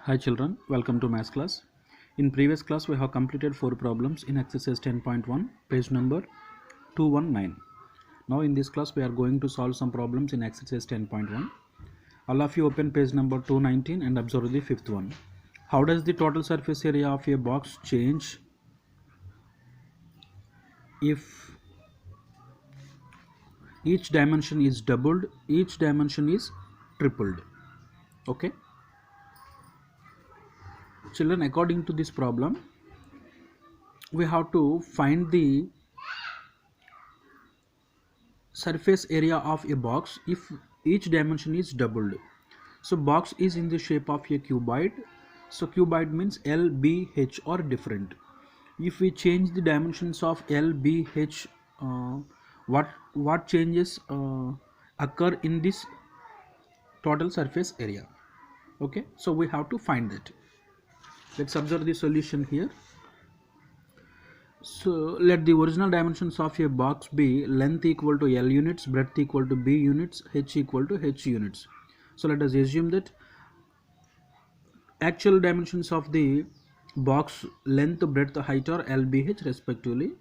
Hi children, welcome to maths class. In previous class we have completed 4 problems in exercise 10.1, page number 219. Now in this class we are going to solve some problems in exercise 10.1. All of you open page number 219 and observe the fifth one. How does the total surface area of a box change if each dimension is doubled, each dimension is tripled? Okay. Children, according to this problem, we have to find the surface area of a box if each dimension is doubled. So box is in the shape of a cuboid. So cuboid means L, B, H are different. If we change the dimensions of L, B, H, what changes occur in this total surface area? Okay, so we have to find that. Let's observe the solution here. So let the original dimensions of a box be length equal to L units, breadth equal to B units, H equal to H units. So let us assume that actual dimensions of the box length, breadth, height are LBH respectively.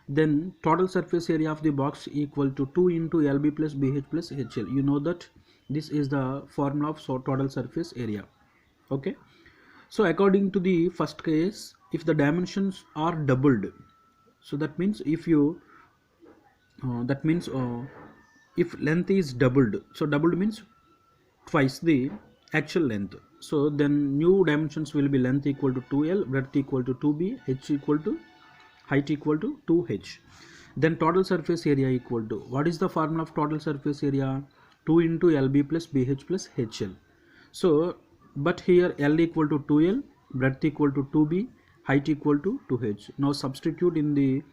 Then total surface area of the box equal to 2 into LB plus BH plus HL. You know that this is the formula of total surface area. Okay. So according to the first case, if the dimensions are doubled, so that means if you if length is doubled, so doubled means twice the actual length, so then new dimensions will be length equal to 2L, breadth equal to 2B, H equal to height equal to 2H. Then total surface area equal to, what is the formula of total surface area? 2 into LB plus BH plus HL. So but here L equal to 2L, breadth equal to 2B, height equal to 2H. Now substitute in the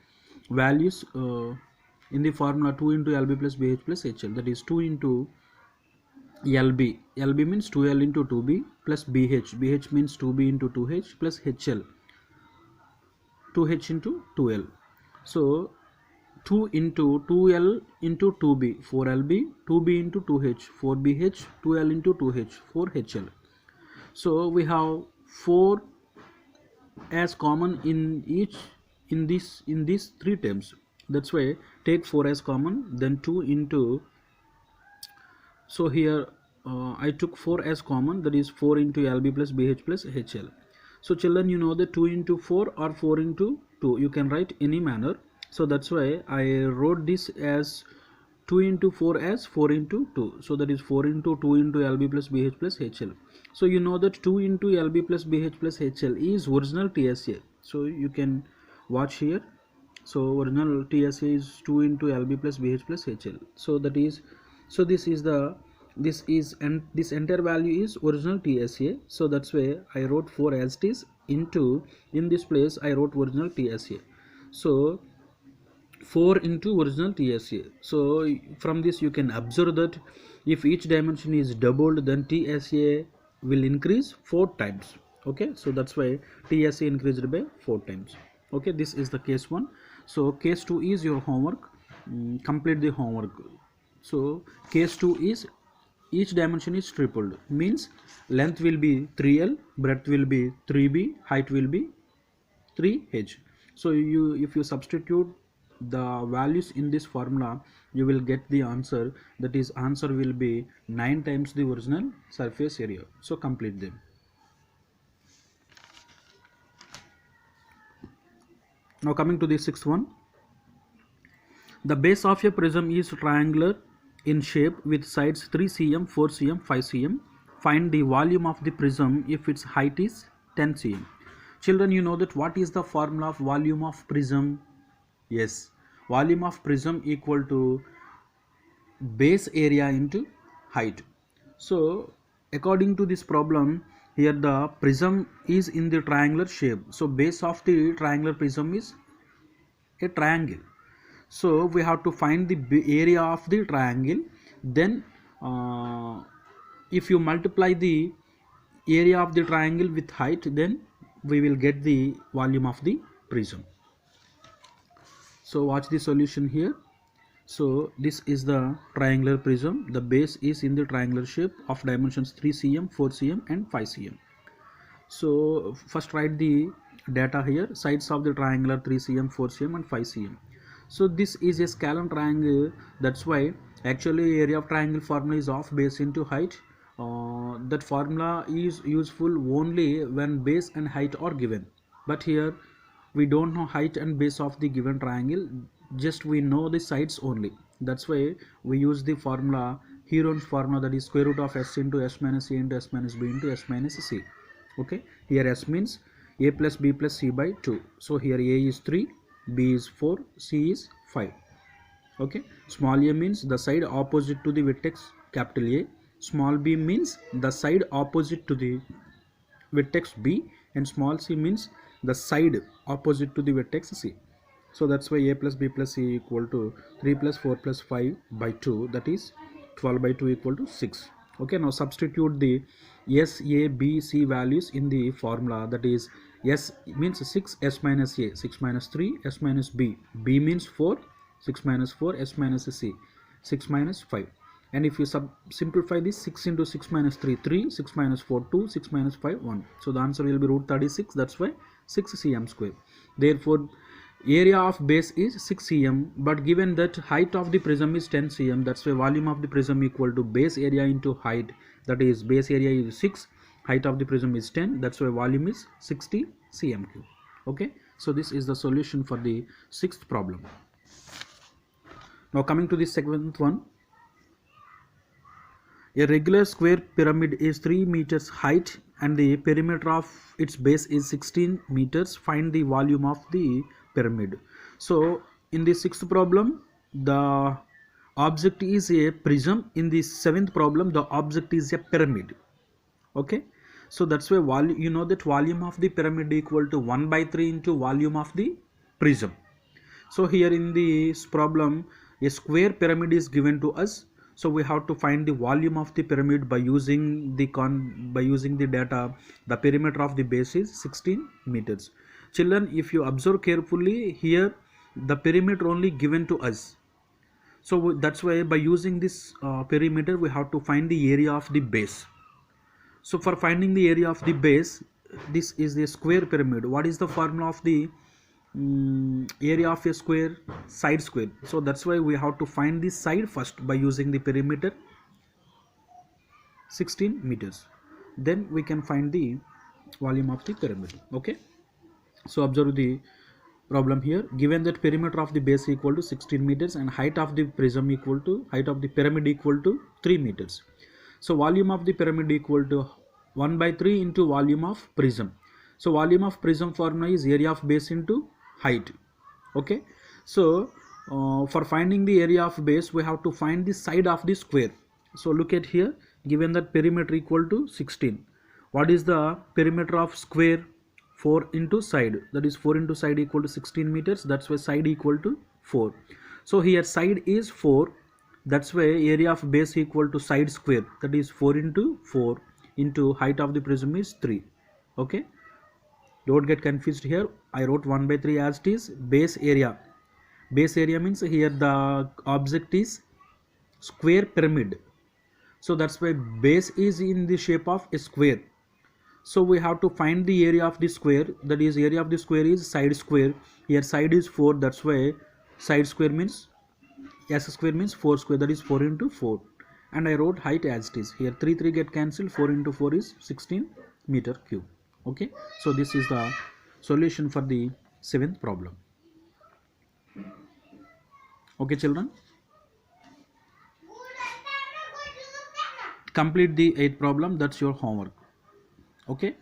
values in the formula 2 into LB plus BH plus HL, that is 2 into LB. LB means 2L into 2B plus BH. BH means 2B into 2H plus HL. 2H into 2L. So 2 into 2L into 2B, 4LB, 2B into 2H, 4BH, 2L into 2H, 4HL. So we have 4 as common in each in these three terms. That's why take 4 as common, then 2 into, so here I took 4 as common, that is 4 into LB plus BH plus HL. So children, you know that 2 into 4 or 4 into 2, you can write any manner. So that's why I wrote this as 2 into 4 as 4 into 2. So that is 4 into 2 into LB plus BH plus HL. So you know that 2 into LB plus BH plus HL is original TSA. So you can watch here. So original TSA is 2 into LB plus BH plus HL. So that is, so this entire value is original TSA. So that's why I wrote 4 as it is into, in this place I wrote original TSA. So 4 into original TSA. So from this you can observe that if each dimension is doubled, then TSA will increase 4 times. Okay, so that's why TSA increased by 4 times. Okay, this is the case 1. So case 2 is your homework. Complete the homework. So case 2 is each dimension is tripled, means length will be 3L, breadth will be 3B, height will be 3H. So if you substitute the values in this formula, you will get the answer, that is answer will be 9 times the original surface area. So complete them. Now coming to the sixth one. The base of a prism is triangular in shape with sides 3 cm, 4 cm, 5 cm. Find the volume of the prism if its height is 10 cm. Children, you know that what is the formula of volume of prism? Yes, volume of prism equal to base area into height. So according to this problem, here the prism is in the triangular shape. So base of the triangular prism is a triangle. So we have to find the area of the triangle. Then if you multiply the area of the triangle with height, then we will get the volume of the prism. So watch the solution here. So this is the triangular prism. The base is in the triangular shape of dimensions 3 cm, 4 cm and 5 cm. So first write the data here. Sides of the triangle are 3 cm, 4 cm and 5 cm. So this is a scalar triangle, that's why actually area of triangle formula is of base into height. That formula is useful only when base and height are given, but here we don't know height and base of the given triangle, just we know the sides only. That's why we use the formula, Heron's formula, that is square root of s into s minus a into s minus b into s minus c. Okay, here s means a plus b plus c by 2. So here a is 3, b is 4, c is 5. Okay, small a means the side opposite to the vertex capital A, small b means the side opposite to the vertex B, and small c means the side opposite to the vertex C. So that's why a plus b plus c equal to 3 plus 4 plus 5 by 2, that is 12 by 2 equal to 6. Okay, now substitute the s, a, b, c values in the formula, that is s means 6, s minus a, 6 minus 3, s minus b, b means 4, 6 minus 4, s minus c, 6 minus 5. And if you simplify this, 6 into 6 minus 3, 3, 6 minus 4, 2, 6 minus 5, 1. So the answer will be root 36, that's why 6 cm square. Therefore area of base is 6 cm, but given that height of the prism is 10 cm, that's why volume of the prism equal to base area into height, that is base area is 6, height of the prism is 10, that's why volume is 60 cm cube. Okay, so this is the solution for the 6th problem. Now coming to the 7th one. A regular square pyramid is 3 meters height and the perimeter of its base is 16 meters. Find the volume of the pyramid. So in the 6th problem, the object is a prism. In the 7th problem, the object is a pyramid. Okay, so that's why volume, you know that volume of the pyramid equal to 1 by 3 into volume of the prism. So here in this problem, a square pyramid is given to us. So we have to find the volume of the pyramid by using the data. The perimeter of the base is 16 meters. Children, if you observe carefully here, the perimeter only given to us. So that's why by using this perimeter, we have to find the area of the base. So for finding the area of the base, this is the square pyramid. What is the formula of the area of a square? Side square. So that's why we have to find the side first by using the perimeter 16 meters, then we can find the volume of the pyramid. Okay, so observe the problem here. Given that perimeter of the base equal to 16 meters and height of the prism equal to height of the pyramid equal to 3 meters, so volume of the pyramid equal to 1 by 3 into volume of prism. So volume of prism formula is area of base into height. Okay, so for finding the area of base, we have to find the side of the square. So look at here, given that perimeter equal to 16, what is the perimeter of square? 4 into side, that is 4 into side equal to 16 meters, that's why side equal to 4. So here side is 4, that's why area of base equal to side square, that is 4 into 4 into height of the prism is 3. Okay, don't get confused here. I wrote 1 by 3 as it is. Base area means here the object is square pyramid, so that's why base is in the shape of a square. So we have to find the area of the square, that is area of the square is side square. Here side is 4, that's why side square means s square means 4 square, that is 4 into 4, and I wrote height as it is. Here 3 get cancelled, 4 into 4 is 16 meter cube. Okay, so this is the solution for the 7th problem. Okay children, complete the 8th problem, that's your homework. Okay.